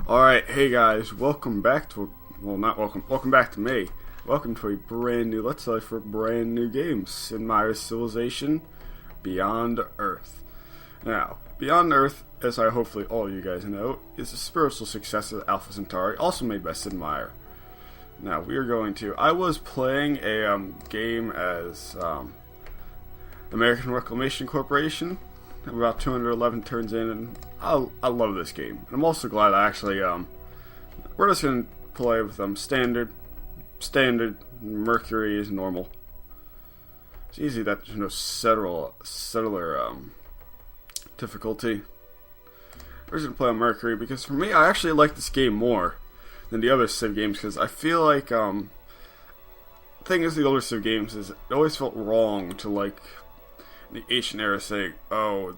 Alright, hey guys, welcome back to, welcome back to me. Welcome to a brand new Let's Play for a brand new game, Sid Meier's Civilization Beyond Earth. Now, Beyond Earth, as I hopefully all of you guys know, is a spiritual successor to Alpha Centauri, also made by Sid Meier. Now, we are going to, I was playing a game as American Reclamation Corporation. About 211 turns in, and I love this game. And I'm also glad I actually, we're just going to play with standard, Mercury is normal. It's easy that there's no settler difficulty. We're just going to play on Mercury, because for me, I actually like this game more than the other Civ games, because I feel like, the thing is, the older Civ games is, it always felt wrong to, like, the ancient era saying, oh,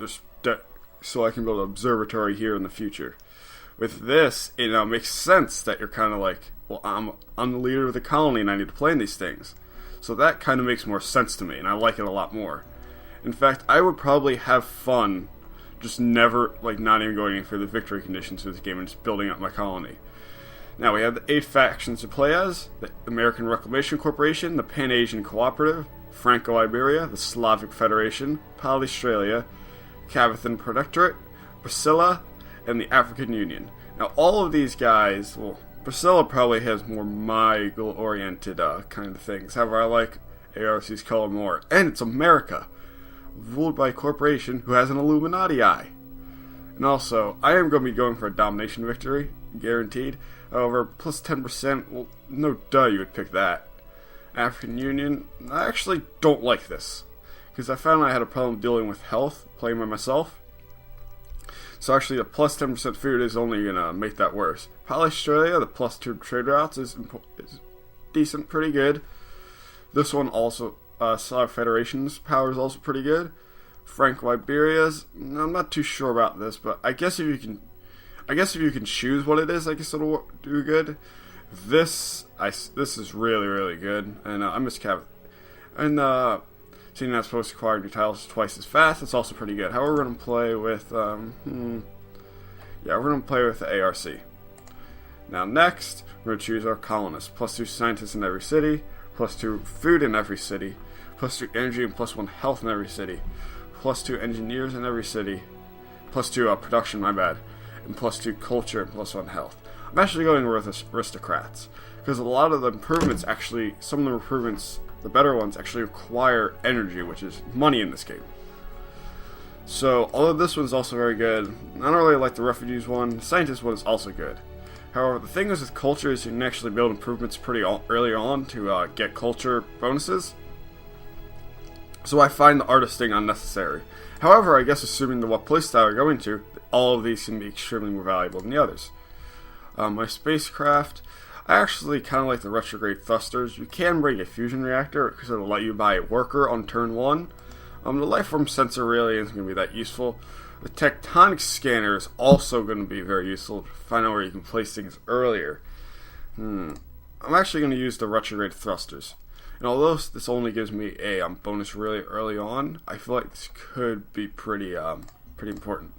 so I can build an observatory here in the future. With this, it makes sense that you're kind of like, well, I'm the leader of the colony and I need to plan these things. So that kind of makes more sense to me, and I like it a lot more. In fact, I would probably have fun just never, like, not even going in for the victory conditions for this game and just building up my colony. Now, we have the 8 factions to play as: the American Reclamation Corporation, the Pan-Asian Cooperative, Franco-Iberia, the Slavic Federation, Polystralia, Cavathan Protectorate, Priscilla, and the African Union. Now, all of these guys, well, Priscilla probably has more Mongol-oriented kind of things. However, I like ARC's color more. And it's America, ruled by a corporation who has an Illuminati eye. And also, I am going to be going for a domination victory, guaranteed. However, plus 10%, well, no duh you would pick that. African Union, I actually don't like this, because I found I had a problem dealing with health playing by myself. So actually the plus 10% food is only going to make that worse. Polystralia, the plus 2 trade routes is decent, pretty good. This one also, Slavic Federation's power is also pretty good. Franco-Iberia's, I'm not too sure about this, but I guess if you can choose what it is, I guess it'll do good. This is really, really good, and I miss Cav. And seeing that's supposed to acquire new tiles twice as fast, it's also pretty good. However, we're gonna play with we're gonna play with the ARC. Now next, we're gonna choose our colonists. Plus 2 scientists in every city, plus 2 food in every city, plus 2 energy and plus 1 health in every city, plus 2 engineers in every city, plus 2 production, my bad, and plus 2 culture and plus 1 health. I'm actually going with aristocrats, because a lot of the improvements actually, some of the improvements, the better ones, actually require energy, which is money in this game. So, although this one's also very good, I don't really like the refugees one. The scientist one is also good. However, the thing is with culture is you can actually build improvements pretty early on to get culture bonuses. So I find the artist thing unnecessary. However, I guess assuming the what playstyle you're going to, all of these can be extremely more valuable than the others. My spacecraft, I actually kind of like the retrograde thrusters. You can bring a fusion reactor because it'll let you buy a worker on turn 1. The lifeform sensor really isn't going to be that useful. The tectonic scanner is also going to be very useful to find out where you can place things earlier. I'm actually going to use the retrograde thrusters. And although this only gives me a bonus really early on, I feel like this could be pretty important.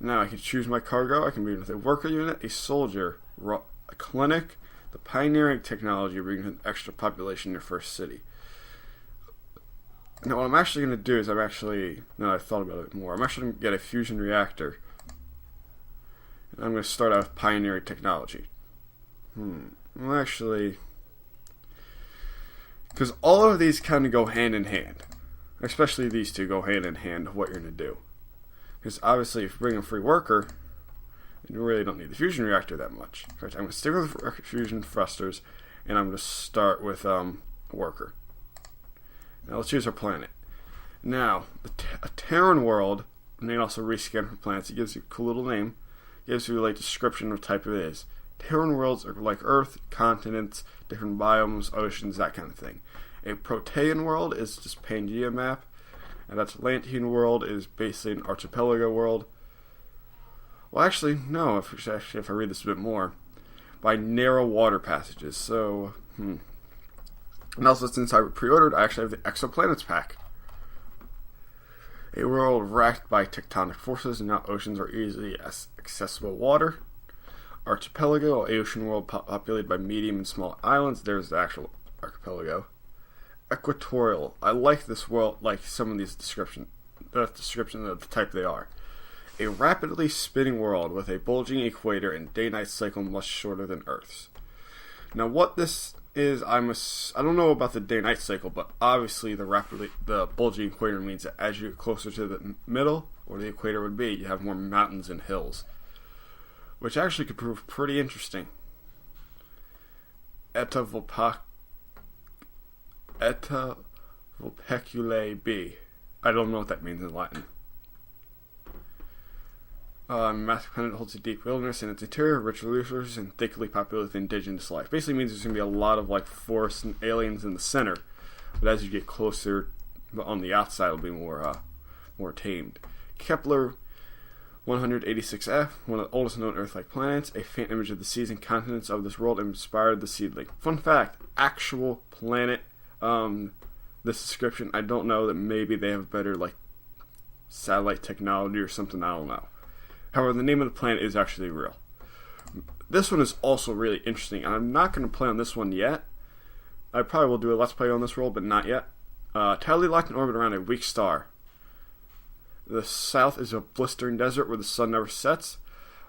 Now I can choose my cargo. I can be with a worker unit, a soldier, a clinic, the pioneering technology, bringing an extra population in your first city. Now what I'm actually going to do is now that I've thought about it more, I'm actually going to get a fusion reactor. And I'm going to start out with pioneering technology. Well, actually, because all of these kind of go hand in hand. Especially these two go hand in hand of what you're going to do. Because obviously, if you bring a free worker, you really don't need the fusion reactor that much. Right, I'm going to stick with fusion thrusters, and I'm going to start with a worker. Now let's choose our planet. Now, a Terran world, and then also rescan for planets. It gives you a cool little name. It gives you like description of type it is. Terran worlds are like Earth, continents, different biomes, oceans, that kind of thing. A Protean world is just Pangea map. And Atlantean world is basically an archipelago world. Well, actually, no. If I read this a bit more, by narrow water passages. So, And also, since I pre-ordered, I actually have the Exoplanets pack. A world racked by tectonic forces and not oceans or easily accessible water. Archipelago, an ocean world populated by medium and small islands. There's the actual archipelago. Equatorial. I like this world, like some of these descriptions. The description of the type they are. A rapidly spinning world with a bulging equator and day-night cycle much shorter than Earth's. Now, what this is, I don't know about the day-night cycle, but obviously the bulging equator means that as you get closer to the middle, or the equator would be, you have more mountains and hills, which actually could prove pretty interesting. Eta Vulpeculae B. I don't know what that means in Latin. Massive planet holds a deep wilderness in its interior, rich resources, and thickly populated with indigenous life. Basically means there's going to be a lot of like forests and aliens in the center, but as you get closer on the outside, it'll be more tamed. Kepler 186f, one of the oldest known Earth-like planets, a faint image of the seas and continents of this world inspired the seedling. Fun fact, actual planet, this description, I don't know, that maybe they have better like satellite technology or something, I don't know. However, the name of the planet is actually real. This one is also really interesting, and I'm not going to play on this one yet. I probably will do a Let's Play on this world, but not yet. Tidally locked in orbit around a weak star. The south is a blistering desert where the sun never sets,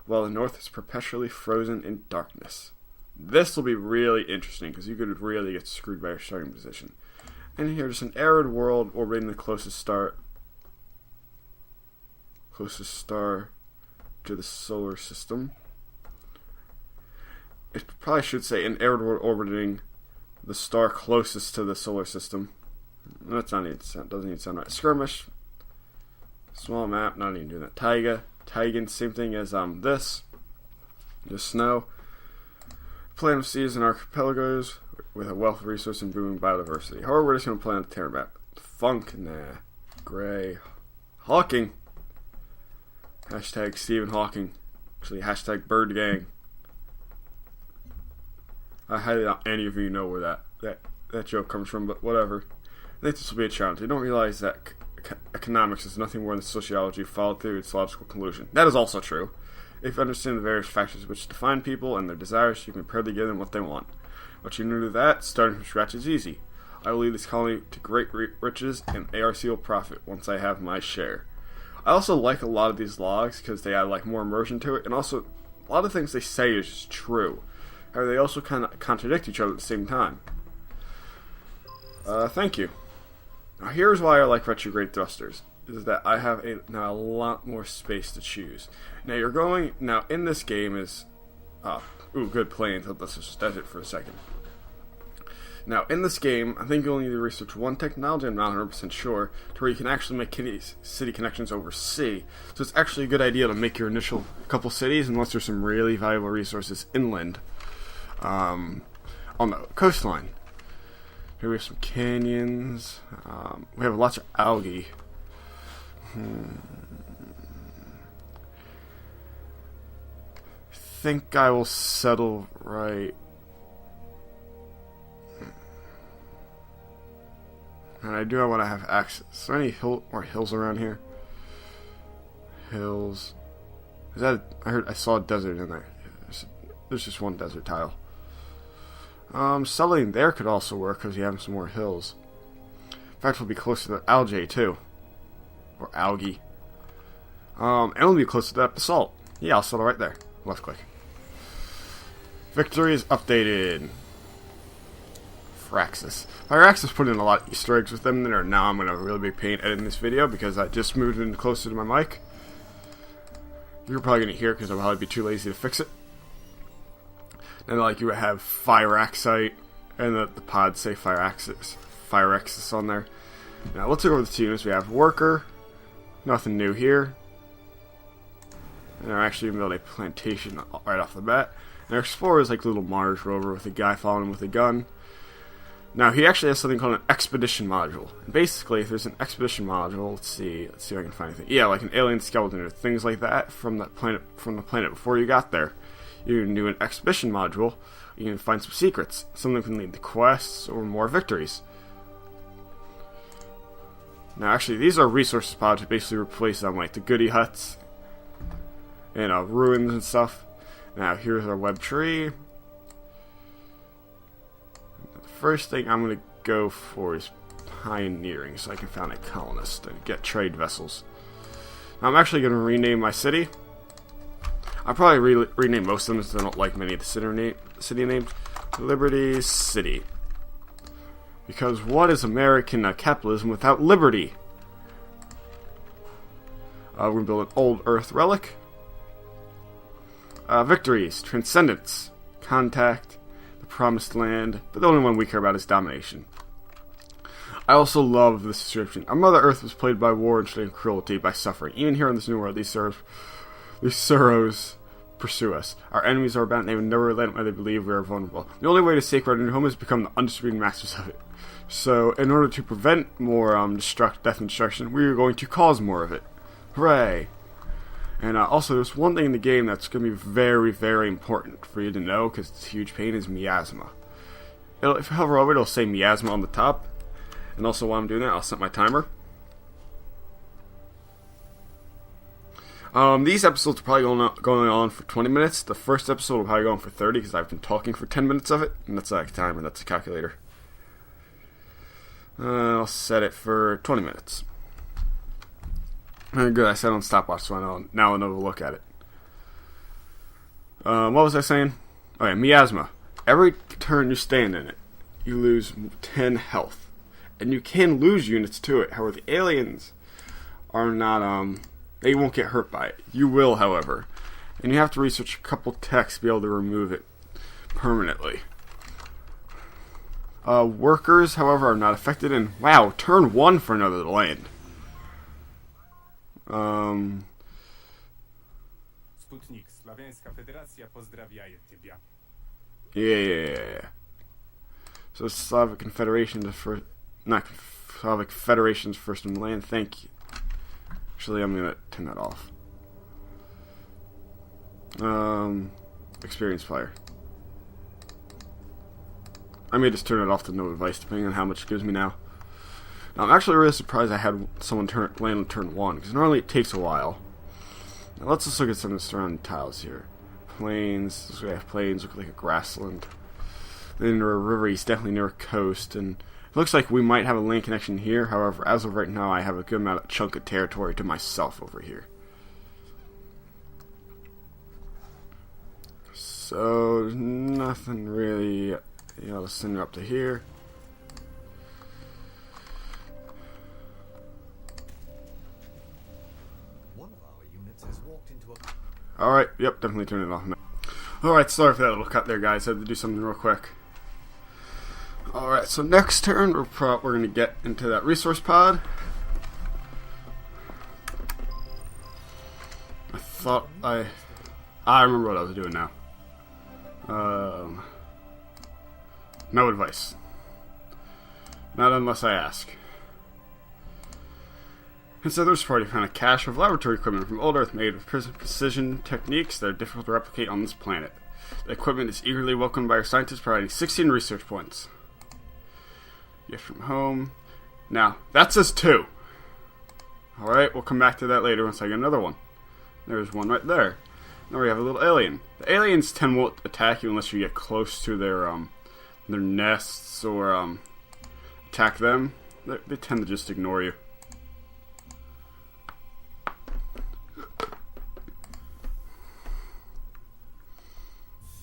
while the north is perpetually frozen in darkness. This will be really interesting, because you could really get screwed by your starting position. And here's an arid world orbiting the closest star to the solar system. It probably should say an arid world orbiting the star closest to the solar system. That's not even, doesn't even sound right. Skirmish. Small map, not even doing that. Taiga. Taigan, same thing as this. Just snow. Planet of seas and archipelagos with a wealth of resources and booming biodiversity. However, we're just going to play on the Terra map. Funk, nah. Gray. Hawking. Hashtag Stephen Hawking. Actually, hashtag Bird Gang. I highly doubt any of you know where that joke comes from, but whatever. I think this will be a challenge. You don't realize that economics is nothing more than sociology followed through its logical conclusion. That is also true. If you understand the various factors which define people and their desires, you can prepare give them what they want. But you know that, starting from scratch is easy. I will lead this colony to great riches, and ARC will profit once I have my share. I also like a lot of these logs because they add like more immersion to it, and also a lot of things they say is true. However, they also kind of contradict each other at the same time. Thank you. Now here's why I like retrograde thrusters, is that I have now a lot more space to choose. Now in this game is, good planes, let's just desert for a second. Now in this game, I think you only need to research one technology, I'm not 100% sure, to where you can actually make city connections over sea. So it's actually a good idea to make your initial couple cities, unless there's some really valuable resources inland, on the coastline. Here we have some canyons. We have lots of algae. I think I will settle right. And I do want to have access. Is there any more hills around here? Hills. Is that? I saw a desert in there. There's just one desert tile. Settling there could also work because you have some more hills. In fact, we'll be close to the algae too, or algae. And we'll be close to that basalt. Yeah, I'll settle right there. Left click. Victory is updated. Firaxis. Firaxis put in a lot of Easter eggs with them that are now I'm going to really be pain editing this video because I just moved in closer to my mic. You're probably going to hear it because I'll probably be too lazy to fix it. And like you have Firaxite, and the pods say Firaxis on there. Now let's look over the teams. We have Worker, nothing new here. And they're actually building a plantation right off the bat. And our Explorer is like a little Mars rover with a guy following him with a gun. Now he actually has something called an expedition module. And basically, if there's an expedition module, let's see if I can find anything. Yeah, like an alien skeleton or things like that from the planet before you got there. You can do an expedition module, you can find some secrets. Some of them can lead to quests or more victories. Now, actually, these are resource pods to basically replace like the goody huts and ruins and stuff. Now, here's our web tree. The first thing I'm going to go for is pioneering, so I can found a colonist and get trade vessels. Now, I'm actually going to rename my city. I'll probably rename most of them since I don't like many of the city names. Liberty City. Because what is American capitalism without liberty? We're going to build an old Earth relic. Victories, Transcendence, Contact, the Promised Land, but the only one we care about is Domination. I also love this description. Our Mother Earth was plagued by war and cruelty, by suffering. Even here in this new world, these sorrows pursue us. Our enemies are bound, and they would never relent when they believe we are vulnerable. The only way to safeguard our new home is to become the undisputed masters of it. So, in order to prevent more death and destruction, we are going to cause more of it. Hooray! And also, there's one thing in the game that's going to be very, very important for you to know, because it's a huge pain, is miasma. If you hover over, it'll say miasma on the top. And also, while I'm doing that, I'll set my timer. These episodes are probably going on for 20 minutes. The first episode will probably go on for 30, because I've been talking for 10 minutes of it. And that's a timer, that's a calculator. I'll set it for 20 minutes. Good, I set on stopwatch, so now I'll know to look at it. What was I saying? Oh yeah, miasma. Every turn you stand in it, you lose 10 health. And you can lose units to it. However, the aliens are not, they won't get hurt by it. You will, however. And you have to research a couple techs to be able to remove it permanently. Workers, however, are not affected. And wow, turn 1 for another land. Sputnik, Slawiańska Federacja pozdrawiaje Ciebie. Yeah. So Slavic Confederation Slavic Federation's first in the land. Thank you. Actually, I'm gonna turn that off. Experienced player. I may just turn it off to no advice, depending on how much it gives me now. Now, I'm actually really surprised I had someone land on turn 1, because normally it takes a while. Now, let's just look at some of the surrounding tiles here. Plains, we have plains, look like a grassland. Then near a river, he's definitely near a coast, and it looks like we might have a land connection here. However, as of right now, I have a good amount of chunk of territory to myself over here. So, there's nothing really, to send it up to here. Alright, yep, definitely turn it off now. Alright, sorry for that little cut there, guys. I had to do something real quick. Alright, so next turn, we're going to get into that resource pod. I remember what I was doing now. No advice. Not unless I ask. Instead, there's already found a cache of laboratory equipment from old Earth made with precision techniques that are difficult to replicate on this planet. The equipment is eagerly welcomed by our scientists, providing 16 research points. Gift from home. Now, that says 2. Alright, we'll come back to that later once I get another one. There's one right there. Now we have a little alien. The aliens won't attack you unless you get close to their nests or attack them. They tend to just ignore you.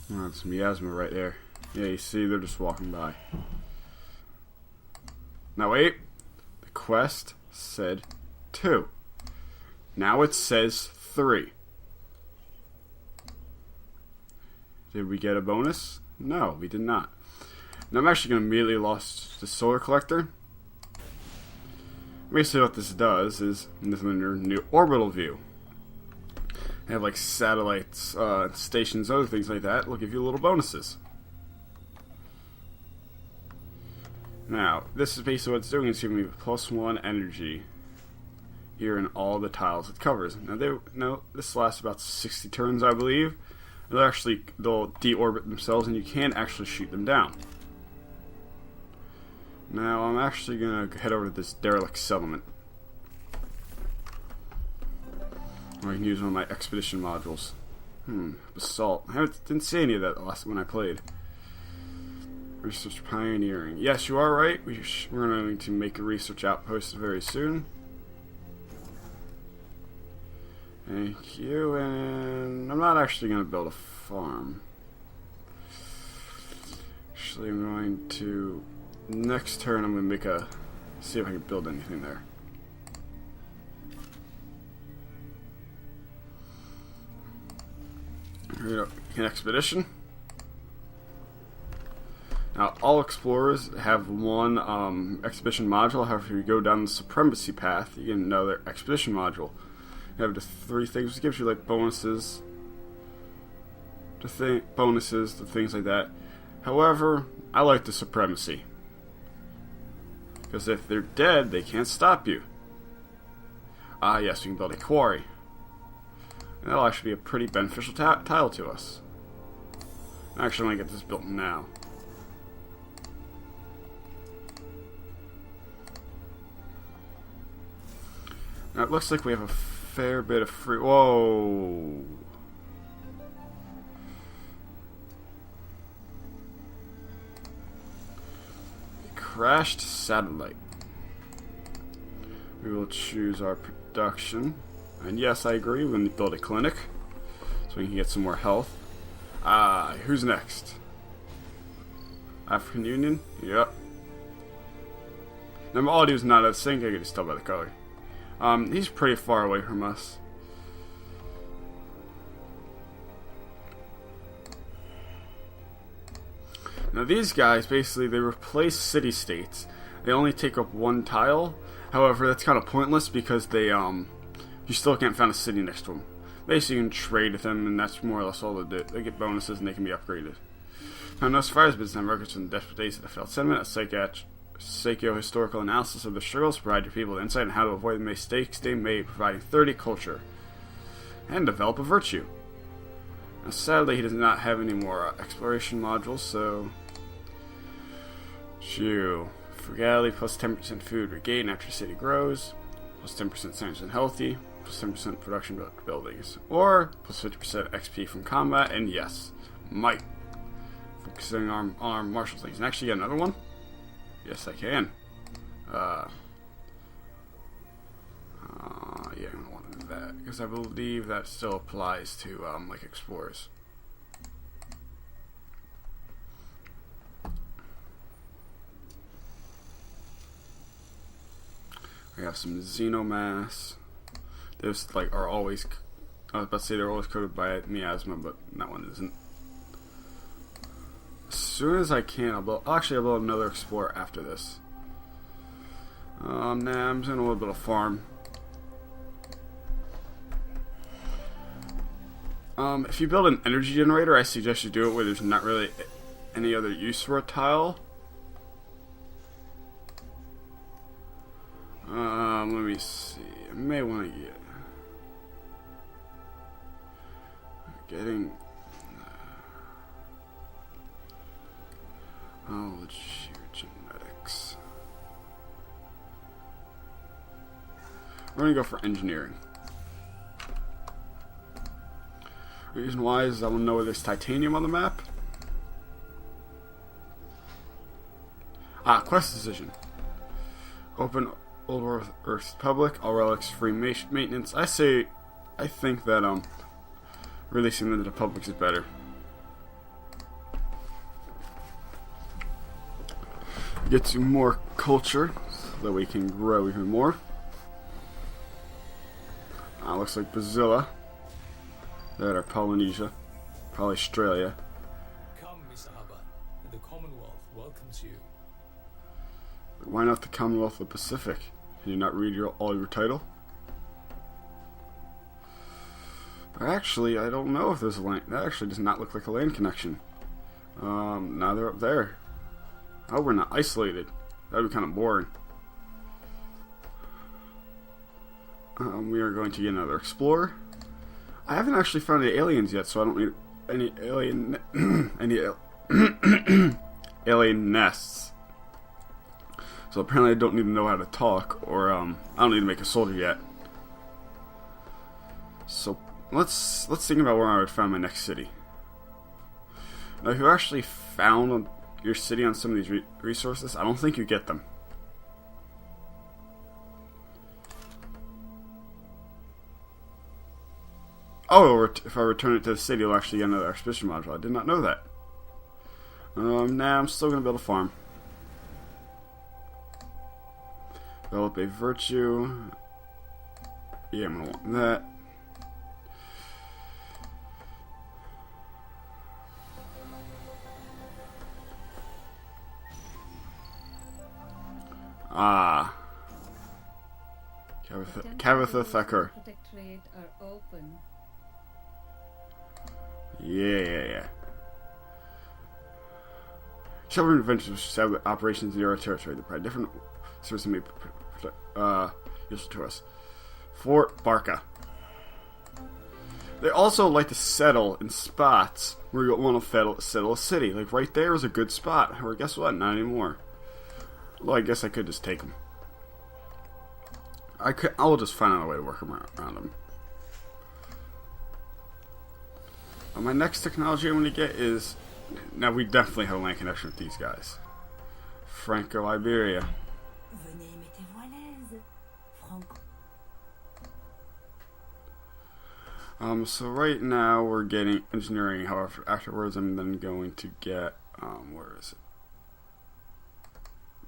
Oh, that's miasma right there. Yeah, you see, they're just walking by. Now wait, the quest said 2. Now it says 3. Did we get a bonus? No, we did not. Now I'm actually going to immediately lost the solar collector. Basically what this does is, in this new orbital view, have like satellites, stations, other things like that. It'll give you little bonuses. Now, this is basically what it's doing. It's giving me +1 energy here in all the tiles it covers. Now, this lasts about 60 turns, I believe. They'll deorbit themselves, and you can actually shoot them down. Now, I'm actually gonna head over to this derelict settlement. Or I can use one of my expedition modules. Basalt. Didn't see any of that last when I played. Research pioneering. Yes, you are right. We're going to make a research outpost very soon. Thank you. And I'm not actually going to build a farm. Actually, I'm going to next turn. I'm going to see if I can build anything there. Here we go. An expedition. Now, all explorers have one expedition module. However, if you go down the supremacy path, you get another expedition module. You have the 3 things, which gives you like bonuses, to things like that. However, I like the supremacy because if they're dead, they can't stop you. Yes, we can build a quarry. And that'll actually be a pretty beneficial tile to us. Actually, I'm gonna get this built now. Now it looks like we have a fair bit of free. Whoa! A crashed satellite. We will choose our production. And yes, I agree, we're going to build a clinic. So we can get some more health. Who's next? African Union? Yep. Now, my audio's not out of sync, I can just tell by the color. He's pretty far away from us. Now these guys, basically, they replace city-states. They only take up 1 tile. However, that's kind of pointless because they, you still can't find a city next to them. Basically, you can trade with them, and that's more or less all they do. They get bonuses, and they can be upgraded. Now, Nosfera's business and records from the desperate days of the failed sentiment, a psycho-historical analysis of the struggles, provide your people insight on how to avoid the mistakes they made, providing 30 culture, and develop a virtue. Now, sadly, he does not have any more exploration modules, so... Frugality plus 10% food regained after city grows, plus 10% science and healthy, plus 10% production buildings, or plus 50% XP from combat, and yes, might. Focusing on martial things. And actually get another one? Yes, I can. Yeah, I'm gonna want to do that, because I believe that still applies to, like, explorers. We have some Xenomass. Those like are always. I was about to say they're always coded by miasma, but that one isn't. As soon as I can, I'll build another explorer after this. Nah, I'm doing a little bit of farm. If you build an energy generator, I suggest you do it where there's not really any other use for a tile. Let me see. I may want to getting let's shear genetics. We're gonna go for engineering. The reason why is I want to know where there's titanium on the map. Quest decision. Open Old Earth public, all relics free maintenance. I think that releasing them to the public is better. Get some more culture so that we can grow even more. Looks like Brazilla. That are Polynesia, probably Australia. Come, Miss Abba, and the Commonwealth welcomes you. Why not the Commonwealth of the Pacific? Can you not read all your title? But actually, I don't know if there's a land. That actually does not look like a land connection. Now they're up there. Oh, we're not isolated. That'd be kind of boring. We are going to get another explorer. I haven't actually found any aliens yet, so I don't need any alien nests. So apparently I don't need to know how to talk, or I don't need to make a soldier yet. So let's think about where I would find my next city. Now, if you actually found your city on some of these resources, I don't think you get them. Oh, if I return it to the city, it'll actually get another expedition module. I did not know that. Nah, I'm still gonna build a farm. Develop a virtue. Yeah, I'm gonna want that. Cavitha Thakur. Protectorate are open. Yeah. Several adventures which establish operations in your territory. They provide different services may useful to us. Fort Barca. They also like to settle in spots where you want to settle a city. Like right there is a good spot. Or guess what? Not anymore. Well, I guess I could just take them. I'll just find out a way to work around them. My next technology I'm going to get is... Now, we definitely have a land connection with these guys. Franco-Iberia. So right now we're getting engineering. However, afterwards I'm then going to get... where is it?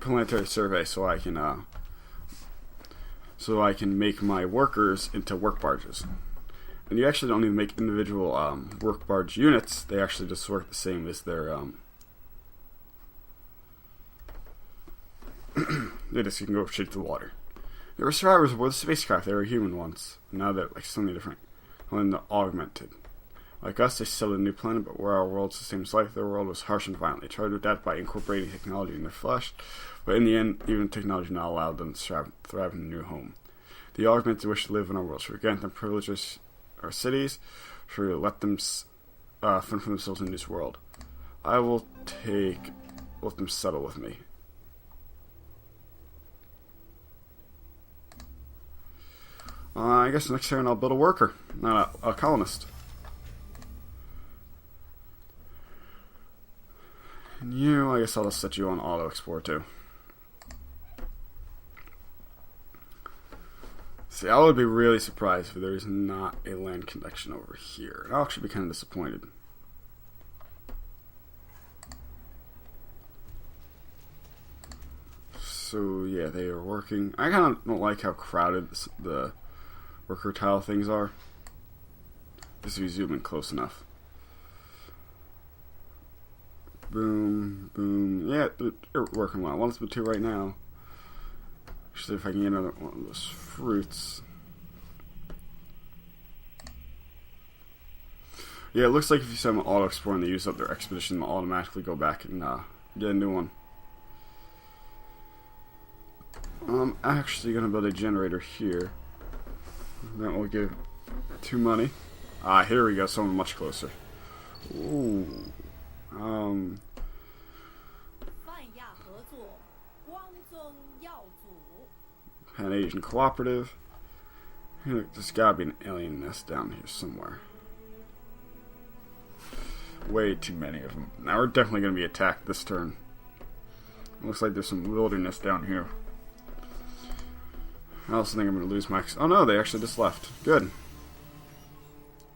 Planetary survey, so I can make my workers into work barges. And you actually don't even make individual work barge units. They actually just work the same as their they just can go straight to the water. They were survivors aboard the spacecraft. They were human once. Now they're like something different. And they're augmented. Like us, they settled a new planet, but where our world's the same as life, their world was harsh and violent. They tried to adapt by incorporating technology in their flesh, but in the end, even technology not allowed them to thrive in a new home. The augmented wish to live in our world. Should we grant them privileges our cities? Should we let them fend for themselves in this world? I will let them settle with me. I guess next turn I'll build a worker, not a colonist. And you, I guess I'll just set you on auto explore too. See, I would be really surprised if there is not a land connection over here. I'll actually be kind of disappointed. So yeah, they are working. I kind of don't like how crowded the worker tile things are. Just if you zoom in close enough. Boom, boom. Yeah, they're working well. 1/2 right now. Actually, if I can get another one of those fruits. Yeah, it looks like if you send them auto explore and they use up their expedition, they'll automatically go back and get a new one. I'm actually gonna build a generator here. That will give 2 money. Here we go. Someone much closer. Ooh. Pan-Asian Cooperative. There's gotta be an alien nest down here somewhere. Way too many of them. Now we're definitely gonna be attacked this turn. Looks like there's some wilderness down here. I also think I'm gonna lose my... Oh no, they actually just left. Good.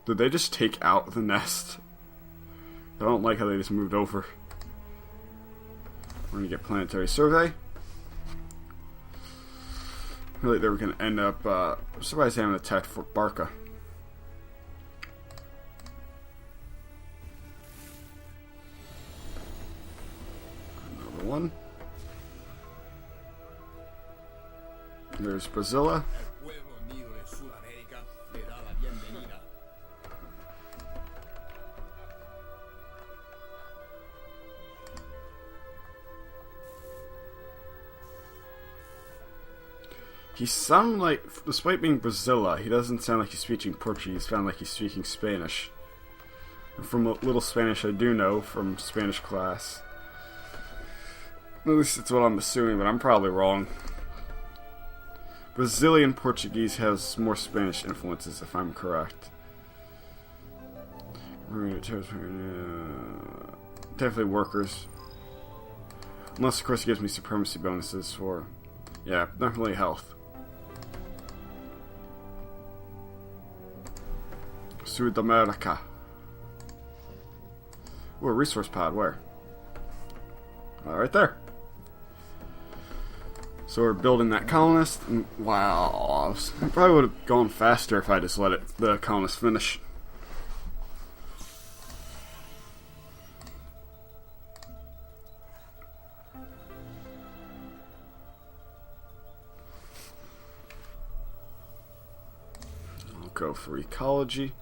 Did they just take out the nest? I don't like how they just moved over. We're gonna get planetary survey. I feel like they were gonna end up. I'm surprised they haven't attacked Fort Barca. Another one. There's Brazilla. He sounds like, despite being Brazilla, he doesn't sound like he's speaking Portuguese. He sounds like he's speaking Spanish. And from a little Spanish I do know from Spanish class. At least it's what I'm assuming, but I'm probably wrong. Brazilian Portuguese has more Spanish influences, if I'm correct. Definitely workers. Unless, of course, it gives me supremacy bonuses for... Yeah, definitely health. South America. Ooh, a resource pod. Where? Right there. So we're building that colonist. And wow. I probably would have gone faster if I just let the colonist finish. Go for ecology.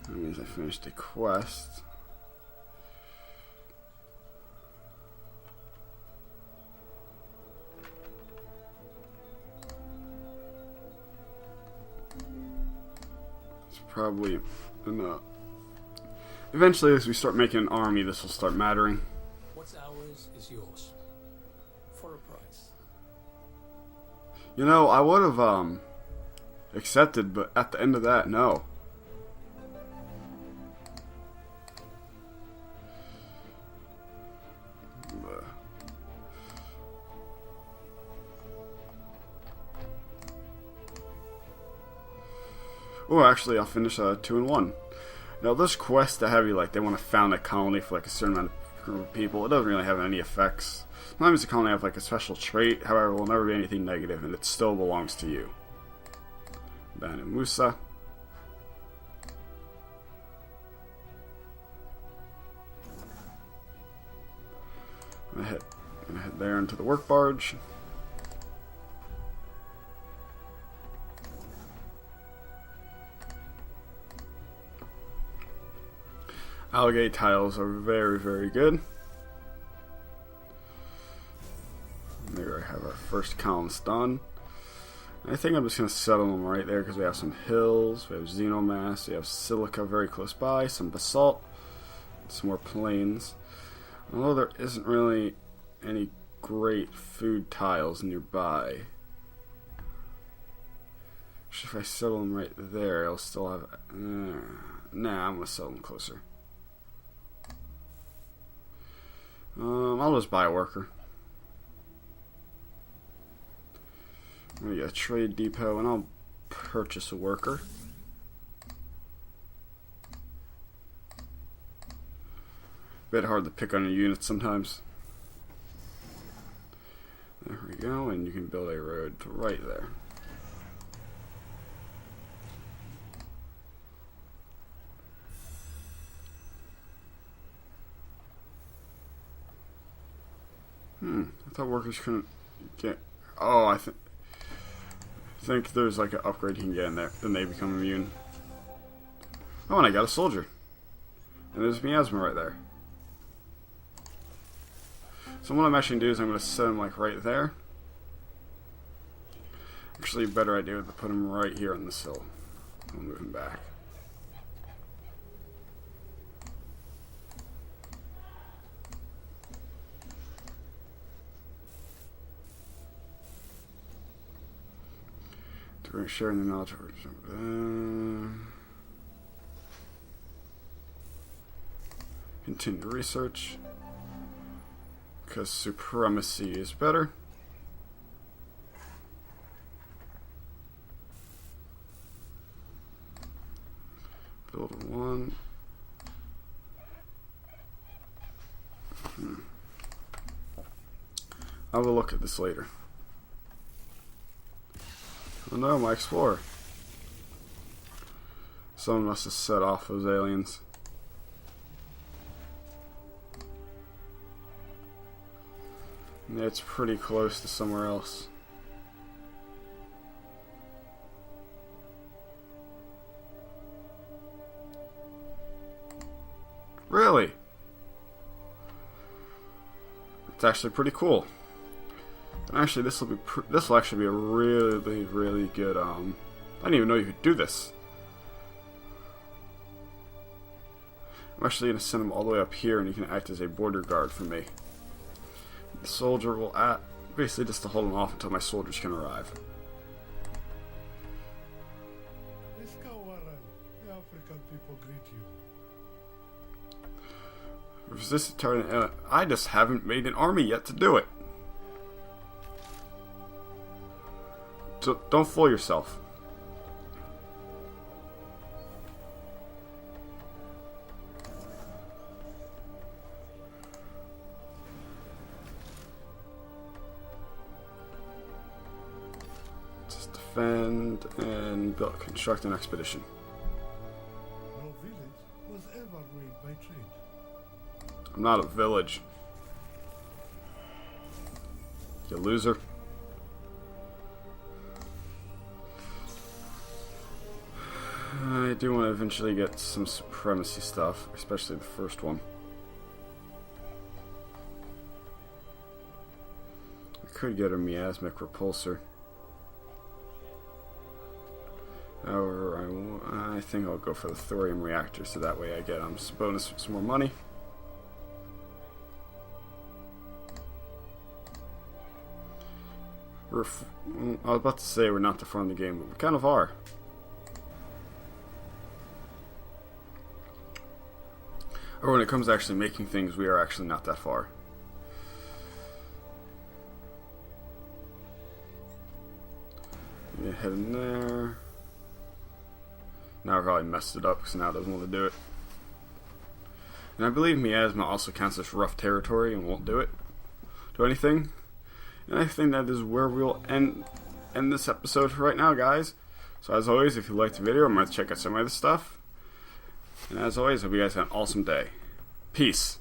That means I finished a quest. It's probably enough. Eventually, as we start making an army, this will start mattering. What's ours is yours. For a price. You know, I would have, accepted, but at the end of that, no. Oh, actually, I'll finish 2 and 1. Now, those quests that have you, like, they want to found a colony for, like, a certain amount of group of people, it doesn't really have any effects. Sometimes the colony have, like, a special trait, however, it will never be anything negative, and it still belongs to you. Banu Musa. I'm gonna head there into the work barge. Alligator tiles are very, very good. There we have our first columns done. I think I'm just going to settle them right there because we have some hills, we have xenomass, we have silica very close by, some basalt, some more plains. Although there isn't really any great food tiles nearby. If I settle them right there, I'll still have... nah, I'm going to settle them closer. I'll just buy a worker. I'm going to get a trade depot and I'll purchase a worker. Bit hard to pick on your units sometimes. There we go, and you can build a road right there. I thought workers couldn't get... Oh, I think there's like an upgrade you can get in there. Then they become immune. Oh, and I got a soldier. And there's miasma right there. So what I'm actually going to do is I'm going to set him like right there. Actually, a better idea would be to put him right here on this hill. I'll move him back. We're sharing the knowledge. Continue research. Because supremacy is better. Build one. I will look at this later. Oh no, my explorer. Someone must have set off those aliens. Yeah, it's pretty close to somewhere else. Really? It's actually pretty cool. Actually, this will actually be a really, really good. I didn't even know you could do this. I'm actually gonna send him all the way up here, and he can act as a border guard for me. The soldier will basically just to hold them off until my soldiers can arrive. Iskawaran, the African people greet you. Resist turning. I just haven't made an army yet to do it. So don't fool yourself. Just defend and construct an expedition. No village was ever made by trade. I'm not a village. You loser. I do want to eventually get some supremacy stuff, especially the first one. I could get a miasmic repulsor. However, I think I'll go for the thorium reactor, so that way I get some bonus, some more money. I was about to say we're not to farm the game, but we kind of are. Or when it comes to actually making things, we are actually not that far. Get ahead in there. Now I probably messed it up because now it doesn't want to do it. And I believe Miasma also counts as rough territory and won't do anything. And I think that is where we'll end this episode for right now, guys. So as always, if you liked the video, remember to check out some of this stuff. And as always, I hope you guys have an awesome day. Peace.